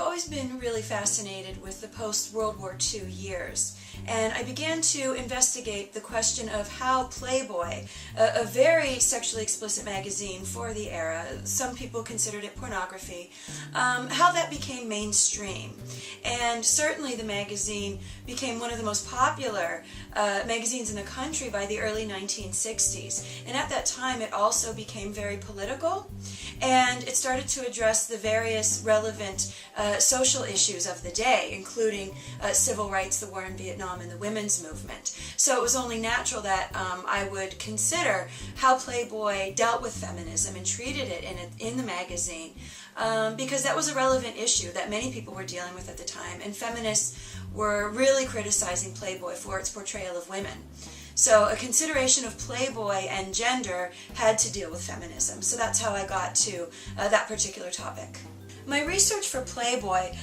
always been really fascinated with the post-World War II years, and I began to investigate the question of how Playboy, a very sexually explicit magazine for the era, some people considered it pornography, how that became mainstream. And certainly the magazine became one of the most popular magazines in the country by the early 1960s. And at that time it also became very political, and it started to address the various relevant social issues of the day, including civil rights, the war in Vietnam, and the women's movement. So it was only natural that I would consider how Playboy dealt with feminism and treated it in the magazine, because that was a relevant issue that many people were dealing with at the time, and feminists were really criticizing Playboy for its portrayal of women. So a consideration of Playboy and gender had to deal with feminism. So that's how I got to that particular topic. My research for Playboy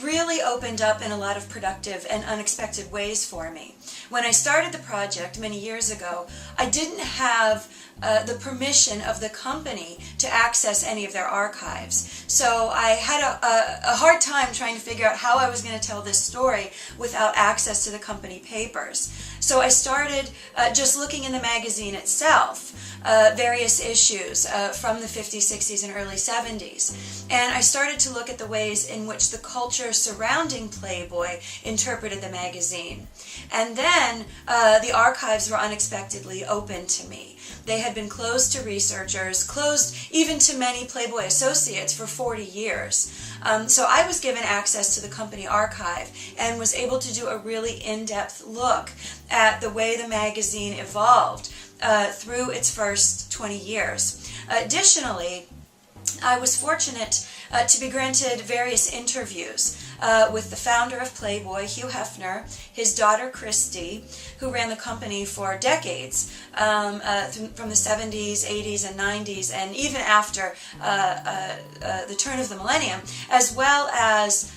really opened up in a lot of productive and unexpected ways for me. When I started the project many years ago, I didn't have the permission of the company to access any of their archives. So I had a hard time trying to figure out how I was going to tell this story without access to the company papers. So I started just looking in the magazine itself, various issues from the 50s, 60s, and early 70s. And I started to look at the ways in which the culture surrounding Playboy interpreted the magazine. And then the archives were unexpectedly open to me. They had been closed to researchers, closed even to many Playboy associates for 40 years. So I was given access to the company archive and was able to do a really in-depth look at the way the magazine evolved through its first 20 years. Additionally, I was fortunate to be granted various interviews with the founder of Playboy, Hugh Hefner, his daughter Christy, who ran the company for decades, from the 70s, 80s, and 90s, and even after the turn of the millennium, as well as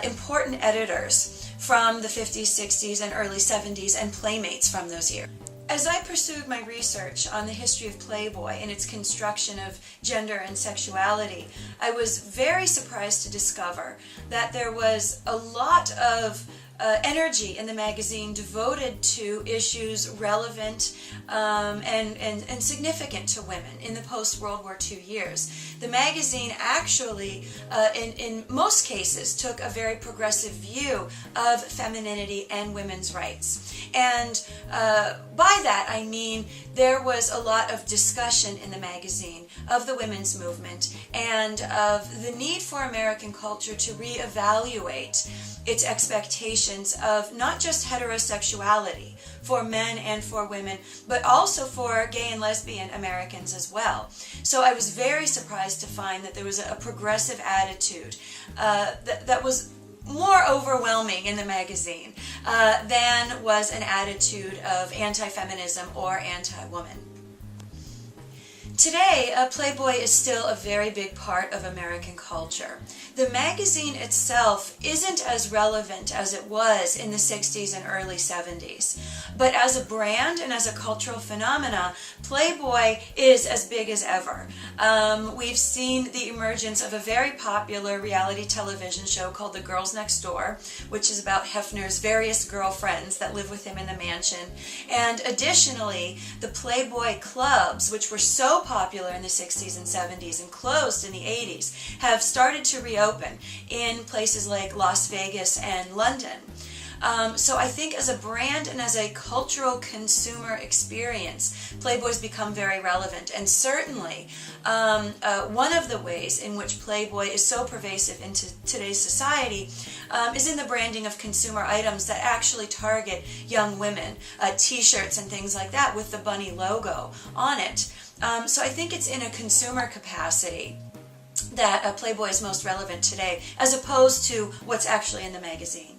important editors from the 50s, 60s, and early 70s, and playmates from those years. As I pursued my research on the history of Playboy and its construction of gender and sexuality, I was very surprised to discover that there was a lot of energy in the magazine devoted to issues relevant and significant to women in the post-World War II years. The magazine actually, in most cases, took a very progressive view of femininity and women's rights. And by that I mean there was a lot of discussion in the magazine of the women's movement and of the need for American culture to reevaluate its expectations of not just heterosexuality for men and for women, but also for gay and lesbian Americans as well. So I was very surprised to find that there was a progressive attitude that was more overwhelming in the magazine than was an attitude of anti-feminism or anti-woman. Today, Playboy is still a very big part of American culture. The magazine itself isn't as relevant as it was in the 60s and early 70s. But as a brand and as a cultural phenomena, Playboy is as big as ever. We've seen the emergence of a very popular reality television show called The Girls Next Door, which is about Hefner's various girlfriends that live with him in the mansion. And additionally, the Playboy clubs, which were so popular in the 60s and 70s and closed in the 80s, have started to reopen in places like Las Vegas and London. So I think as a brand and as a cultural consumer experience, Playboy's become very relevant. And certainly one of the ways in which Playboy is so pervasive into today's society is in the branding of consumer items that actually target young women, t-shirts and things like that with the bunny logo on it. So I think it's in a consumer capacity that Playboy is most relevant today, as opposed to what's actually in the magazine.